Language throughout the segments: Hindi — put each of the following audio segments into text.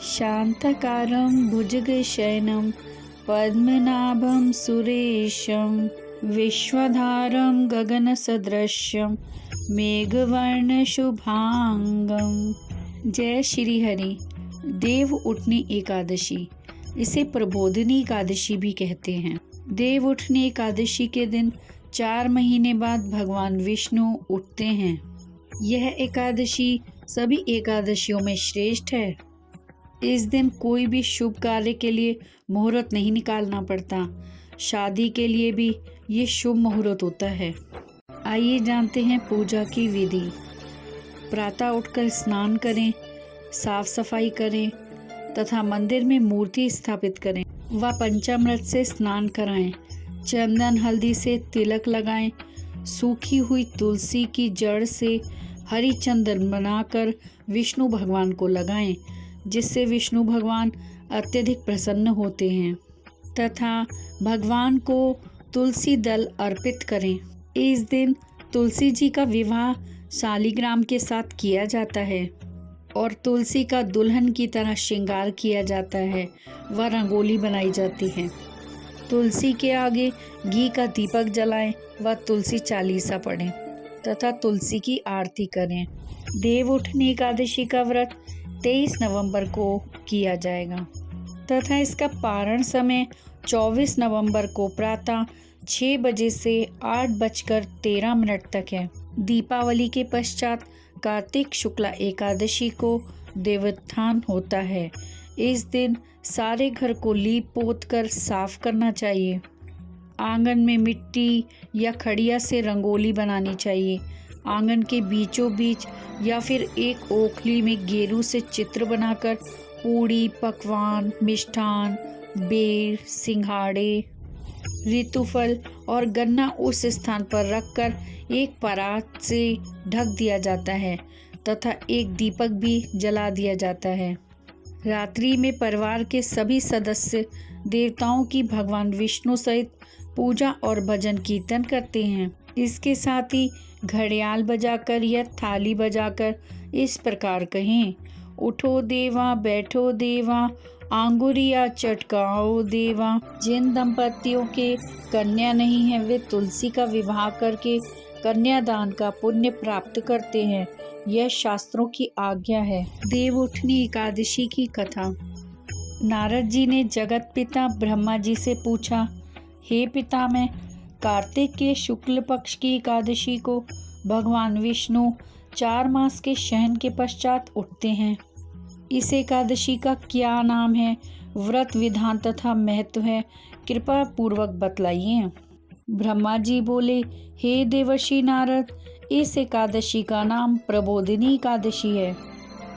शांताकारं भुजगशयनं पद्मनाभं सुरेशं विश्वधारं गगनसदृशं मेघवर्ण शुभांगम। जय श्री हरि। देव उठनी एकादशी, इसे प्रबोधिनी एकादशी भी कहते हैं। देव उठनी एकादशी के दिन 4 महीने बाद भगवान विष्णु उठते हैं। यह एकादशी सभी एकादशियों में श्रेष्ठ है। इस दिन कोई भी शुभ कार्य के लिए मुहूर्त नहीं निकालना पड़ता। शादी के लिए भी ये शुभ मुहूर्त होता है। आइए जानते हैं पूजा की विधि। प्रातः उठकर स्नान करें, साफ सफाई करें तथा मंदिर में मूर्ति स्थापित करें व पंचामृत से स्नान कराएं। चंदन हल्दी से तिलक लगाएं। सूखी हुई तुलसी की जड़ से हरी चंदन बनाकर विष्णु भगवान को लगाएं, जिससे विष्णु भगवान अत्यधिक प्रसन्न होते हैं तथा भगवान को तुलसी दल अर्पित करें। इस दिन तुलसी जी का विवाह शालिग्राम के साथ किया जाता है और तुलसी का दुल्हन की तरह श्रृंगार किया जाता है व रंगोली बनाई जाती है। तुलसी के आगे घी का दीपक जलाएं व तुलसी चालीसा पढ़ें तथा तुलसी की आरती करें। देव उठनी एकादशी का व्रत 23 नवंबर को किया जाएगा तथा इसका पारण समय 24 नवंबर को प्रातः 6 बजे से 8:13 तक है। दीपावली के पश्चात कार्तिक शुक्ला एकादशी को देवोत्थान होता है। इस दिन सारे घर को लीप पोत कर साफ करना चाहिए। आंगन में मिट्टी या खड़िया से रंगोली बनानी चाहिए। आंगन के बीचों बीच या फिर एक ओखली में गेरू से चित्र बनाकर पूड़ी, पकवान, मिष्ठान, बेर, सिंघाड़े, ऋतुफल और गन्ना उस स्थान पर रखकर एक परात से ढक दिया जाता है तथा एक दीपक भी जला दिया जाता है। रात्रि में परिवार के सभी सदस्य देवताओं की भगवान विष्णु सहित पूजा और भजन कीर्तन करते हैं। इसके साथ ही घड़ियाल बजाकर या थाली बजाकर इस प्रकार कहें, उठो देवा बैठो देवा, आंगुरिया चटकाओ देवा। जिन दंपतियों के कन्या नहीं है वे तुलसी का विवाह करके कन्यादान का पुण्य प्राप्त करते हैं। यह शास्त्रों की आज्ञा है। देव उठनी एकादशी की कथा। नारद जी ने जगत पिता ब्रह्मा जी से पूछा, हे पितामह, कार्तिक के शुक्ल पक्ष की एकादशी को भगवान विष्णु 4 मास के शयन के पश्चात उठते हैं। इस एकादशी का क्या नाम है, व्रत विधान तथा महत्व है, कृपा पूर्वक बतलाइए। ब्रह्मा जी बोले, हे देवर्षि नारद, इस एकादशी का नाम प्रबोधिनी एकादशी है।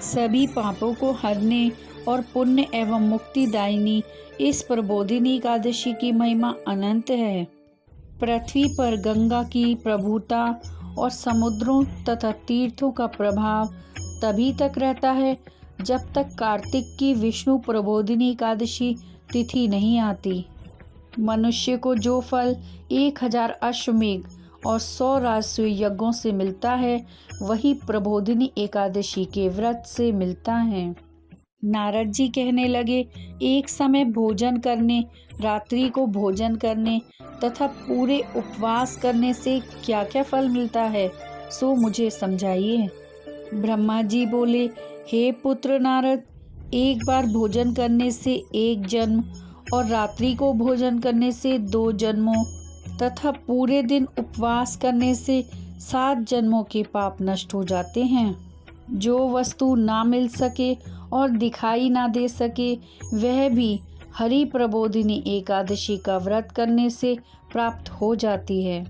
सभी पापों को हरने और पुण्य एवं मुक्तिदायिनी इस प्रबोधिनी एकादशी की महिमा अनंत है। पृथ्वी पर गंगा की प्रभुता और समुद्रों तथा तीर्थों का प्रभाव तभी तक रहता है जब तक कार्तिक की विष्णु प्रबोधिनी एकादशी तिथि नहीं आती। मनुष्य को जो फल 1000 अश्वमेघ और 100 राजसूय यज्ञों से मिलता है, वही प्रबोधिनी एकादशी के व्रत से मिलता है। नारद जी कहने लगे, एक समय भोजन करने, रात्रि को भोजन करने तथा पूरे उपवास करने से क्या क्या फल मिलता है, सो मुझे समझाइए। ब्रह्मा जी बोले, हे पुत्र नारद, एक बार भोजन करने से 1 जन्म और रात्रि को भोजन करने से 2 जन्मों तथा पूरे दिन उपवास करने से 7 जन्मों के पाप नष्ट हो जाते हैं। जो वस्तु ना मिल सके और दिखाई ना दे सके, वह भी हरि प्रबोधिनी एकादशी का व्रत करने से प्राप्त हो जाती है।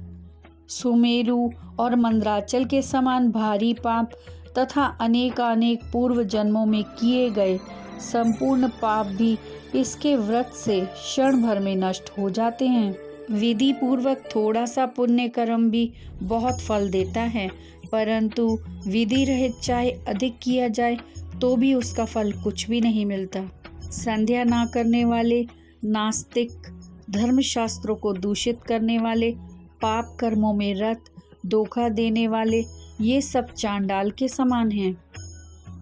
सुमेरु और मंदराचल के समान भारी पाप तथा अनेकानेक पूर्व जन्मों में किए गए संपूर्ण पाप भी इसके व्रत से क्षण भर में नष्ट हो जाते हैं। विधि पूर्वक थोड़ा सा पुण्य कर्म भी बहुत फल देता है, परंतु विधि रहित चाहे अधिक किया जाए तो भी उसका फल कुछ भी नहीं मिलता। संध्या ना करने वाले, नास्तिक, धर्मशास्त्रों को दूषित करने वाले, पाप कर्मों में रत, धोखा देने वाले, ये सब चांडाल के समान हैं।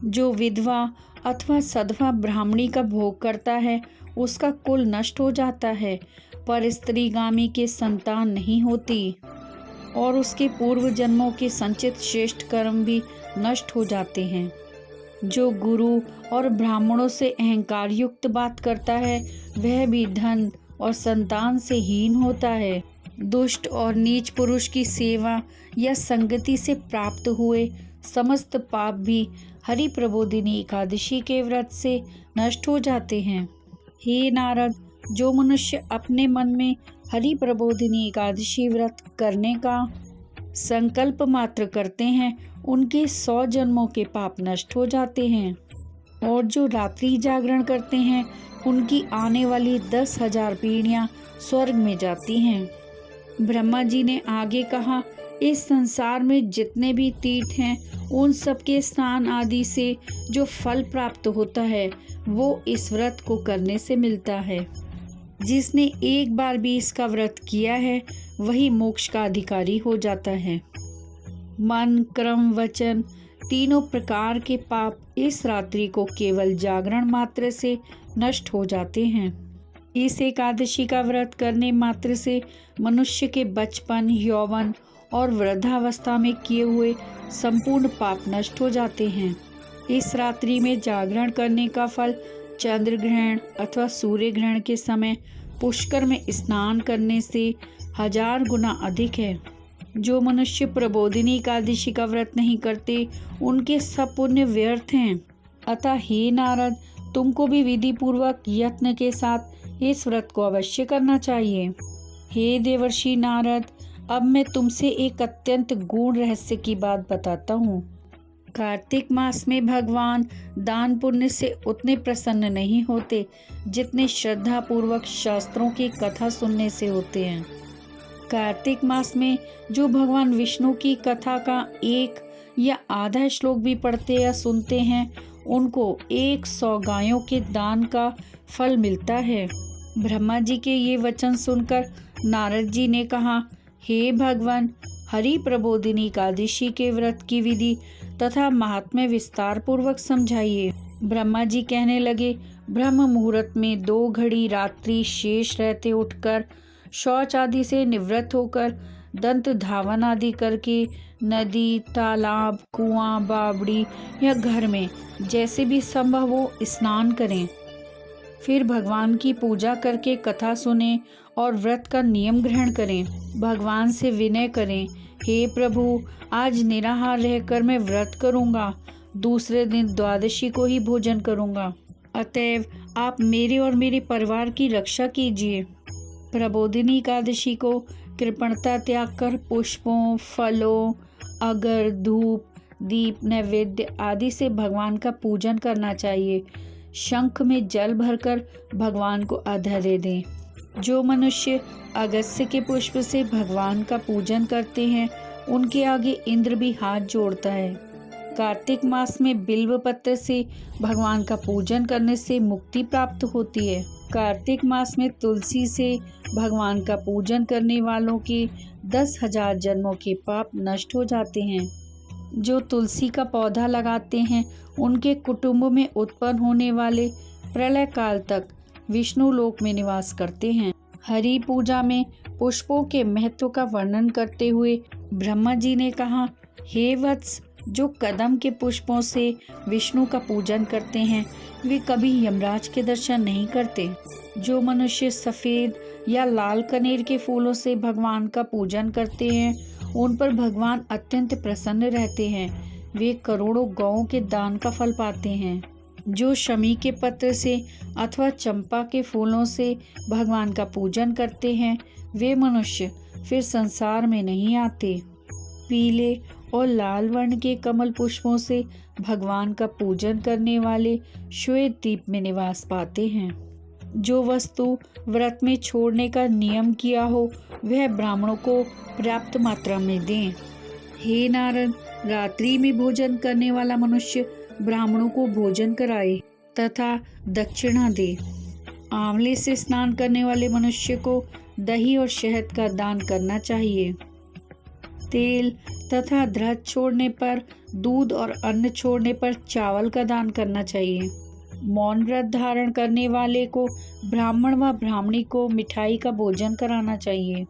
जो विधवा अथवा सधवा ब्राह्मणी का भोग करता है उसका कुल नष्ट हो जाता है, पर स्त्रीगामी के संतान नहीं होती और उसके पूर्व जन्मों के संचित श्रेष्ठ कर्म भी नष्ट हो जाते हैं। जो गुरु और ब्राह्मणों से अहंकार युक्त बात करता है वह भी धन और संतान से हीन होता है। दुष्ट और नीच पुरुष की सेवा या संगति से प्राप्त हुए समस्त पाप भी हरि प्रबोधिनी एकादशी के व्रत से नष्ट हो जाते हैं। हे नारद, जो मनुष्य अपने मन में हरि प्रबोधिनी एकादशी व्रत करने का संकल्प मात्र करते हैं उनके 100 जन्मों के पाप नष्ट हो जाते हैं, और जो रात्रि जागरण करते हैं उनकी आने वाली 10,000 पीढ़ियां स्वर्ग में जाती हैं। ब्रह्मा जी ने आगे कहा, इस संसार में जितने भी तीर्थ हैं उन सब के स्नान आदि से जो फल प्राप्त होता है वो इस व्रत को करने से मिलता है। जिसने एक बार भी इसका व्रत किया है वही मोक्ष का अधिकारी हो जाता है। मन, क्रम, वचन तीनों प्रकार के पाप इस रात्रि को केवल जागरण मात्र से नष्ट हो जाते हैं। इस एकादशी का व्रत करने मात्र से मनुष्य के बचपन, यौवन और वृद्धावस्था में किए हुए संपूर्ण पाप नष्ट हो जाते हैं। इस रात्रि में जागरण करने का फल चंद्र ग्रहण अथवा सूर्य ग्रहण के समय पुष्कर में स्नान करने से 1000 गुना अधिक है। जो मनुष्य प्रबोधिनी एकादशी का व्रत नहीं करते उनके सब पुण्य व्यर्थ हैं। अतः हे नारद, तुमको भी विधि पूर्वक यत्न के साथ इस व्रत को अवश्य करना चाहिए। हे देवर्षि नारद, अब मैं तुमसे एक अत्यंत गूढ़ रहस्य की बात बताता हूँ। कार्तिक मास में भगवान दान पुण्य से उतने प्रसन्न नहीं होते जितने श्रद्धा पूर्वक शास्त्रों की कथा सुनने से होते हैं। कार्तिक मास में जो भगवान विष्णु की कथा का एक या आधा श्लोक भी पढ़ते या सुनते हैं उनको 100 गायों के दान का फल मिलता है। ब्रह्मा जी के ये वचन सुनकर नारद जी ने कहा, हे भगवान, हरि प्रबोधिनी एकादशी के व्रत की विधि तथा महात्म्य विस्तार पूर्वक समझाइए। ब्रह्मा जी कहने लगे, ब्रह्म मुहूर्त में 2 घड़ी रात्रि शेष रहते उठकर शौच आदि से निवृत्त होकर दंत धावन आदि करके नदी, तालाब, कुआं, बावड़ी या घर में जैसे भी संभव हो स्नान करें। फिर भगवान की पूजा करके कथा सुने और व्रत का नियम ग्रहण करें। भगवान से विनय करें, हे प्रभु, आज निराहार रहकर मैं व्रत करूंगा, दूसरे दिन द्वादशी को ही भोजन करूंगा। अतएव आप मेरे और मेरे परिवार की रक्षा कीजिए। प्रबोधिनी एकादशी को कृपणता त्याग कर पुष्पों, फलों, अगर, धूप, दीप, नैवेद्य आदि से भगवान का पूजन करना चाहिए। शंख में जल भरकर भगवान को अर्घ्य दें। जो मनुष्य अगस्त्य के पुष्प से भगवान का पूजन करते हैं उनके आगे इंद्र भी हाथ जोड़ता है। कार्तिक मास में बिल्व पत्र से भगवान का पूजन करने से मुक्ति प्राप्त होती है। कार्तिक मास में तुलसी से भगवान का पूजन करने वालों के 10,000 जन्मों के पाप नष्ट हो जाते हैं। जो तुलसी का पौधा लगाते हैं उनके कुटुंब में उत्पन्न होने वाले प्रलय काल तक विष्णु लोक में निवास करते हैं। हरि पूजा में पुष्पों के महत्व का वर्णन करते हुए ब्रह्मा जी ने कहा, हे वत्स, जो कदम के पुष्पों से विष्णु का पूजन करते हैं वे कभी यमराज के दर्शन नहीं करते। जो मनुष्य सफेद या लाल कनेर के फूलों से भगवान का पूजन करते हैं उन पर भगवान अत्यंत प्रसन्न रहते हैं। वे करोड़ों गौओं के दान का फल पाते हैं। जो शमी के पत्र से अथवा चंपा के फूलों से भगवान का पूजन करते हैं वे मनुष्य फिर संसार में नहीं आते। पीले और लाल वर्ण के कमल पुष्पों से भगवान का पूजन करने वाले श्वेत द्वीप में निवास पाते हैं। जो वस्तु व्रत में छोड़ने का नियम किया हो वह ब्राह्मणों को पर्याप्त मात्रा में दें। हे नारद, रात्रि में भोजन करने वाला मनुष्य ब्राह्मणों को भोजन कराए तथा दक्षिणा दे। आंवले से स्नान करने वाले मनुष्य को दही और शहद का दान करना चाहिए। तेल तथा दृढ़ छोड़ने पर दूध और अन्न छोड़ने पर चावल का दान करना चाहिए। मौन व्रत धारण करने वाले को ब्राह्मण व ब्राह्मणी को मिठाई का भोजन कराना चाहिए।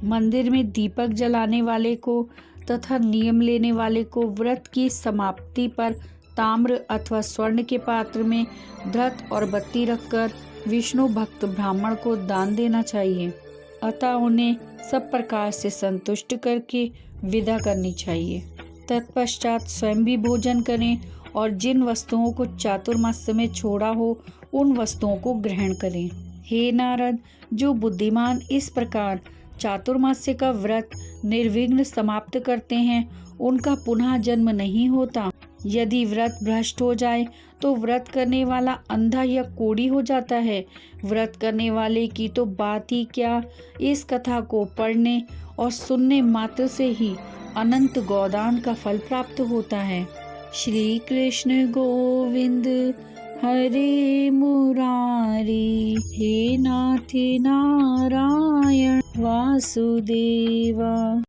मंदिर में दीपक जलाने वाले को तथा नियम लेने वाले को व्रत की समाप्ति पर ताम्र अथवा स्वर्ण के पात्र में घृत और बत्ती रखकर विष्णु भक्त ब्राह्मण को दान देना चाहिए, अतः उन्हें सब प्रकार से संतुष्ट करके विदा करनी चाहिए। तत्पश्चात स्वयं भी भोजन करें और जिन वस्तुओं को चातुर्मास्य में छोड़ा हो उन वस्तुओं को ग्रहण करें। हे नारद, जो बुद्धिमान इस प्रकार चातुर्मास्य का व्रत निर्विघ्न समाप्त करते हैं उनका पुनः जन्म नहीं होता। यदि व्रत भ्रष्ट हो जाए तो व्रत करने वाला अंधा या कोढ़ी हो जाता है। व्रत करने वाले की तो बात ही क्या, इस कथा को पढ़ने और सुनने मात्र से ही अनंत गोदान का फल प्राप्त होता है। श्री कृष्ण गोविंद हरे मुरारी, हे नाथ नारायण वासुदेवा।